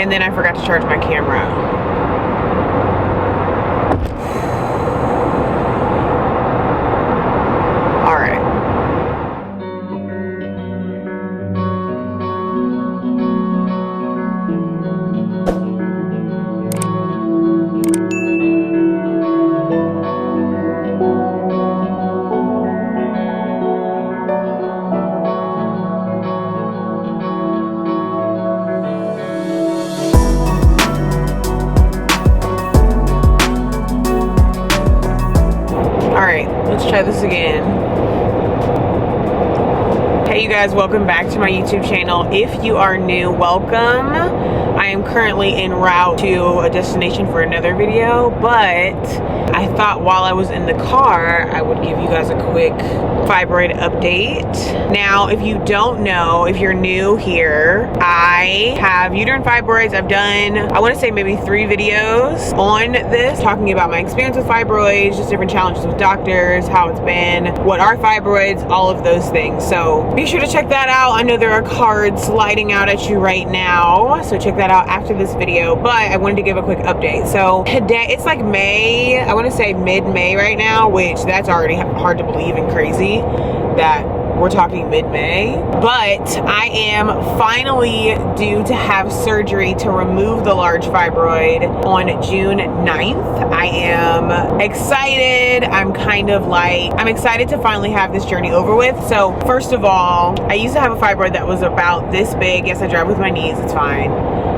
And then I forgot to charge my camera. Let's try this again. Hey you guys, welcome back to my YouTube channel. If you are new, welcome. I am currently en route to a destination for another video, but I thought while I was in the car, I would give you guys a quick fibroid update. Now, if you don't know, if you're new here, I have uterine fibroids. I've done, I want to say maybe 3 videos on this, talking about my experience with fibroids, just different challenges with doctors, how it's been, what are fibroids, all of those things. So be sure to check that out. I know there are cards sliding out at you right now, so check that out after this video, but I wanted to give a quick update. So today, it's like May, I want to say mid-May right now, which that's already hard to believe and crazy that we're talking mid-May, but I am finally due to have surgery to remove the large fibroid on June 9th. I am excited. I'm excited to finally have this journey over with. So first of all, I used to have a fibroid that was about this big. Yes, I drive with my knees, it's fine.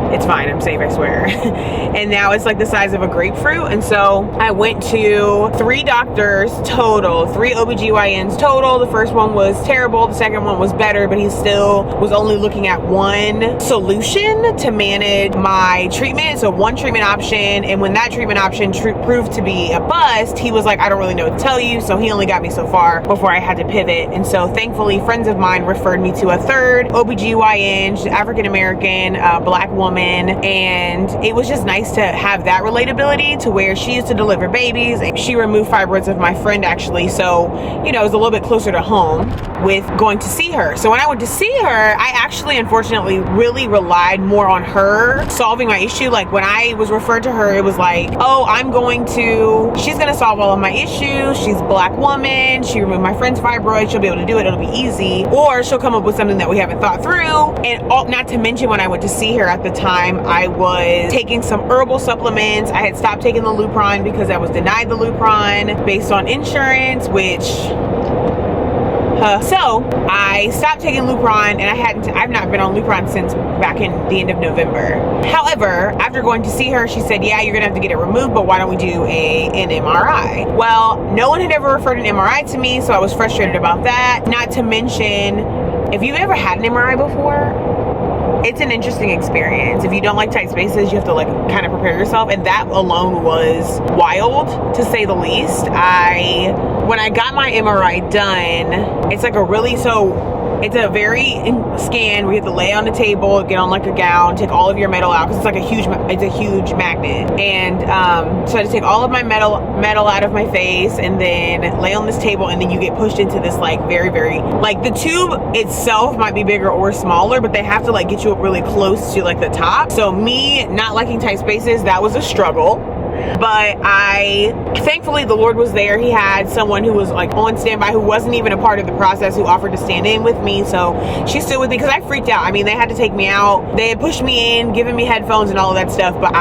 It's fine, I'm safe, I swear. And now it's like the size of a grapefruit. And so I went to 3 doctors total, 3 OBGYNs total. The first one was terrible, the second one was better, but he still was only looking at one solution to manage my treatment. So one treatment option, and when that treatment option proved to be a bust, he was like, I don't really know what to tell you. So he only got me so far before I had to pivot. And so thankfully, friends of mine referred me to a 3rd OBGYN, she's African-American, black woman. And it was just nice to have that relatability to where she used to deliver babies. She removed fibroids of my friend actually, so you know, it was a little bit closer to home with going to see her. So when I went to see her, I actually unfortunately really relied more on her solving my issue. Like when I was referred to her, it was like, oh, she's gonna solve all of my issues. She's a black woman, she removed my friend's fibroid, she'll be able to do it, it'll be easy. Or she'll come up with something that we haven't thought through. And not to mention, when I went to see her at the time, I was taking some herbal supplements. I had stopped taking the Lupron because I was denied the Lupron based on insurance, which so I stopped taking Lupron, and I've not been on Lupron since back in the end of November. However, after going to see her, she said, yeah, you're gonna have to get it removed, but why don't we do an MRI? Well, no one had ever referred an MRI to me, so I was frustrated about that. Not to mention, if you've ever had an MRI before, it's an interesting experience. If you don't like tight spaces, you have to like kind of prepare yourself, and that alone was wild to say the least. When I got my MRI done, it's like it's a very scan where you have to lay on the table, get on like a gown, take all of your metal out, because it's a huge magnet. And so I had to take all of my metal out of my face and then lay on this table, and then you get pushed into this like very, very, like the tube itself might be bigger or smaller, but they have to like get you up really close to like the top. So me not liking tight spaces, that was a struggle. But thankfully the Lord was there. He had someone who was like on standby, who wasn't even a part of the process, who offered to stand in with me. So she stood with me because I freaked out. I mean, they had to take me out. They had pushed me in, given me headphones and all of that stuff, but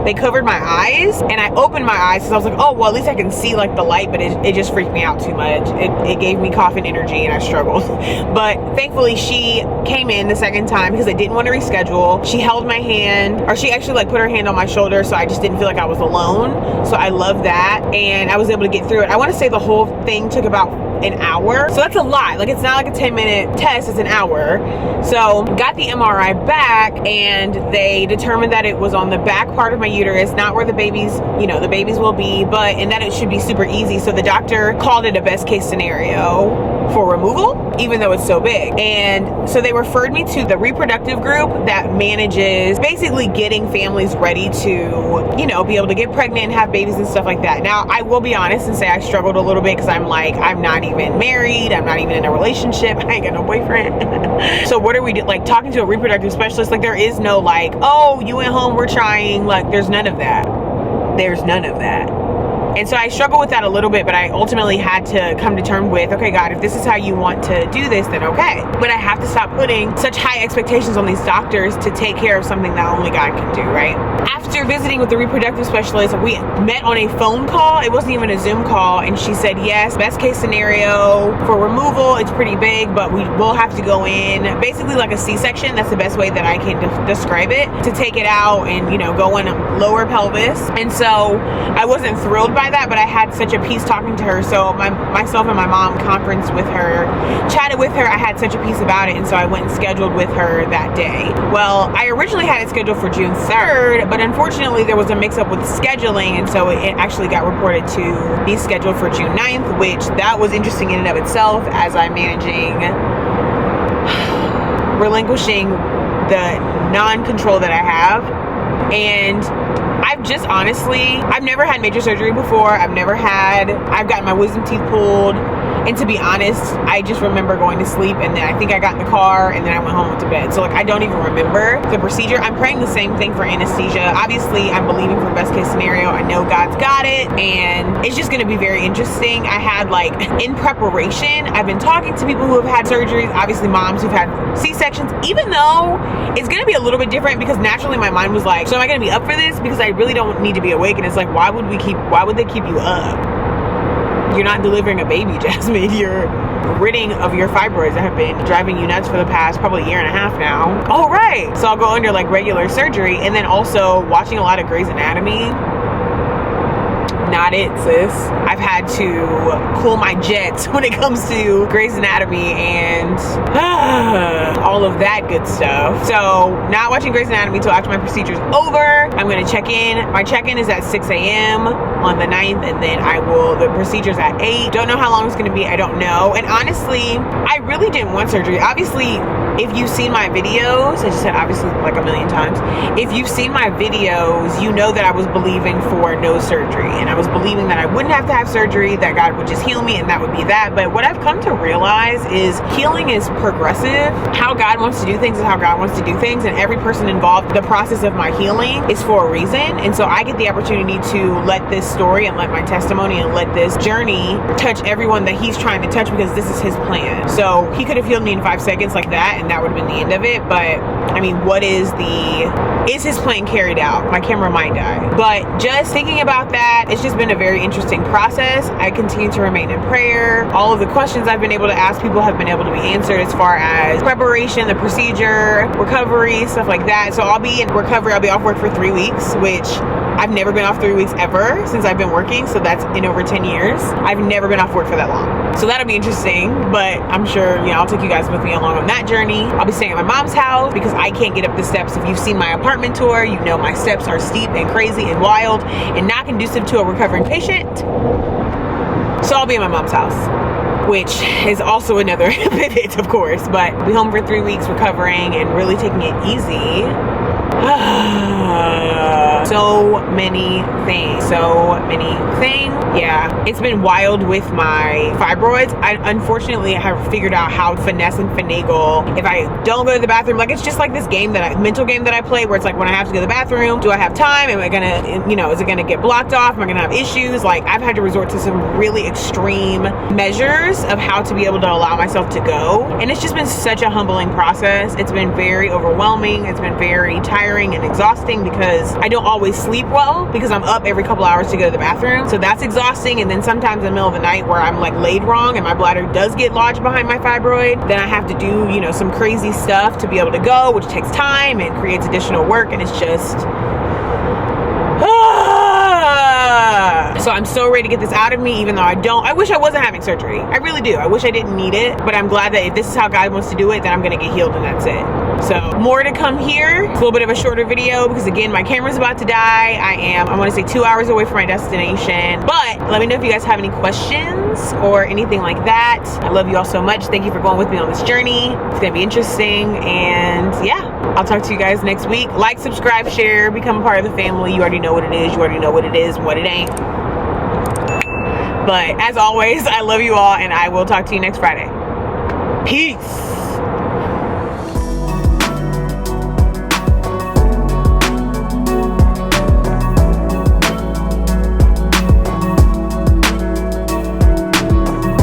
they covered my eyes, and I opened my eyes because I was like, oh, well, at least I can see like the light, but it just freaked me out too much. It gave me coughing energy, and I struggled. But thankfully she came in the second time because I didn't want to reschedule. She held my hand, or she actually like put her hand on my shoulder, so I just didn't feel like I was alone. So I love that, and I was able to get through it. I want to say the whole thing took about an hour, so that's a lot. Like, it's not like a 10-minute test, it's an hour. So got the MRI back, and they determined that it was on the back part of my uterus, not where the babies will be, and that it should be super easy. So the doctor called it a best case scenario. for removal, even though it's so big. And so they referred me to the reproductive group that manages basically getting families ready to, you know, be able to get pregnant and have babies and stuff like that. Now, I will be honest and say I struggled a little bit because I'm like, I'm not even married, I'm not even in a relationship, I ain't got no boyfriend. So what are we like talking to a reproductive specialist? Like, there is no like, oh, you went home, we're trying. Like, there's none of that. There's none of that. And so I struggled with that a little bit, but I ultimately had to come to terms with, okay, God, if this is how you want to do this, then okay. But I have to stop putting such high expectations on these doctors to take care of something that only God can do, right? After visiting with the reproductive specialist, we met on a phone call. It wasn't even a Zoom call. And she said, yes, best case scenario for removal, it's pretty big, but we will have to go in basically like a C-section. That's the best way that I can describe it, to take it out and, you know, go in lower pelvis. And so I wasn't thrilled by that, but I had such a peace talking to her. So myself and my mom conferenced with her, chatted with her. I had such a peace about it, and so I went and scheduled with her that day. Well, I originally had it scheduled for June 3rd, but unfortunately there was a mix-up with scheduling, and so it actually got reported to be scheduled for June 9th, which that was interesting in and of itself, as I'm managing relinquishing the non-control that I have. And I've never had major surgery before. I've gotten my wisdom teeth pulled. And to be honest, I just remember going to sleep, and then I think I got in the car, and then I went home and went to bed. So like, I don't even remember the procedure. I'm praying the same thing for anesthesia. Obviously, I'm believing for best case scenario. I know God's got it, and it's just gonna be very interesting. I had like, in preparation, I've been talking to people who have had surgeries, obviously moms who've had C-sections, even though it's gonna be a little bit different, because naturally my mind was like, so am I gonna be up for this? Because I really don't need to be awake. And it's like, why would they keep you up? You're not delivering a baby, Jasmine. You're ridding of your fibroids that have been driving you nuts for the past probably year and a half now. Oh, right. So I'll go under like regular surgery, and then also watching a lot of Grey's Anatomy. Not it, sis. I've had to cool my jets when it comes to Grey's Anatomy and all of that good stuff. So not watching Grey's Anatomy until after my procedure's over. I'm gonna check in. My check-in is at 6 a.m. on the 9th, and then the procedure's at 8. Don't know how long it's gonna be, I don't know. And honestly, I really didn't want surgery. Obviously, if you've seen my videos, I just said obviously like a million times, if you've seen my videos, you know that I was believing for no surgery, and I was believing that I wouldn't have to have surgery, that God would just heal me, and that would be that. But what I've come to realize is healing is progressive. How God wants to do things is how God wants to do things, and every person involved, the process of my healing is for a reason. And so I get the opportunity to let this story and let my testimony and let this journey touch everyone that He's trying to touch, because this is His plan. So He could have healed me in 5 seconds like that, and that would have been the end of it. But I mean, is His plan carried out? My camera might die. But just thinking about that, it's just been a very interesting process. I continue to remain in prayer. All of the questions I've been able to ask people have been able to be answered, as far as preparation, the procedure, recovery, stuff like that. So I'll be in recovery. I'll be off work for 3 weeks, which I've never been off 3 weeks ever since I've been working. So that's in over 10 years. I've never been off work for that long. So that'll be interesting, but I'm sure, you know, I'll take you guys with me along on that journey. I'll be staying at my mom's house because I can't get up the steps. If you've seen my apartment tour, you know my steps are steep and crazy and wild and not conducive to a recovering patient. So I'll be at my mom's house, which is also another pivot, of course, but I'll be home for 3 weeks recovering and really taking it easy. So many things. Yeah, it's been wild with my fibroids. I unfortunately have figured out how to finesse and finagle. If I don't go to the bathroom, like, it's just like this mental game that I play, where it's like, when I have to go to the bathroom, do I have time? Am I gonna, you know, is it gonna get blocked off? Am I gonna have issues? Like, I've had to resort to some really extreme measures of how to be able to allow myself to go. And it's just been such a humbling process. It's been very overwhelming. It's been very tiring and exhausting, because I don't always sleep well, because I'm up every couple hours to go to the bathroom. So that's exhausting. And then sometimes in the middle of the night, where I'm like laid wrong and my bladder does get lodged behind my fibroid, then I have to do, you know, some crazy stuff to be able to go, which takes time and creates additional work. And it's just, so I'm so ready to get this out of me, even though I wish I wasn't having surgery. I really do. I wish I didn't need it, but I'm glad that if this is how God wants to do it, then I'm gonna get healed, and that's it. So more to come here. It's a little bit of a shorter video because again, my camera's about to die. I want to say 2 hours away from my destination. But let me know if you guys have any questions or anything like that. I love you all so much. Thank you for going with me on this journey. It's gonna be interesting, and yeah, I'll talk to you guys next week. Like, subscribe, share, become a part of the family. You already know what it is. You already know what it is and what it ain't. But as always, I love you all, and I will talk to you next Friday. Peace.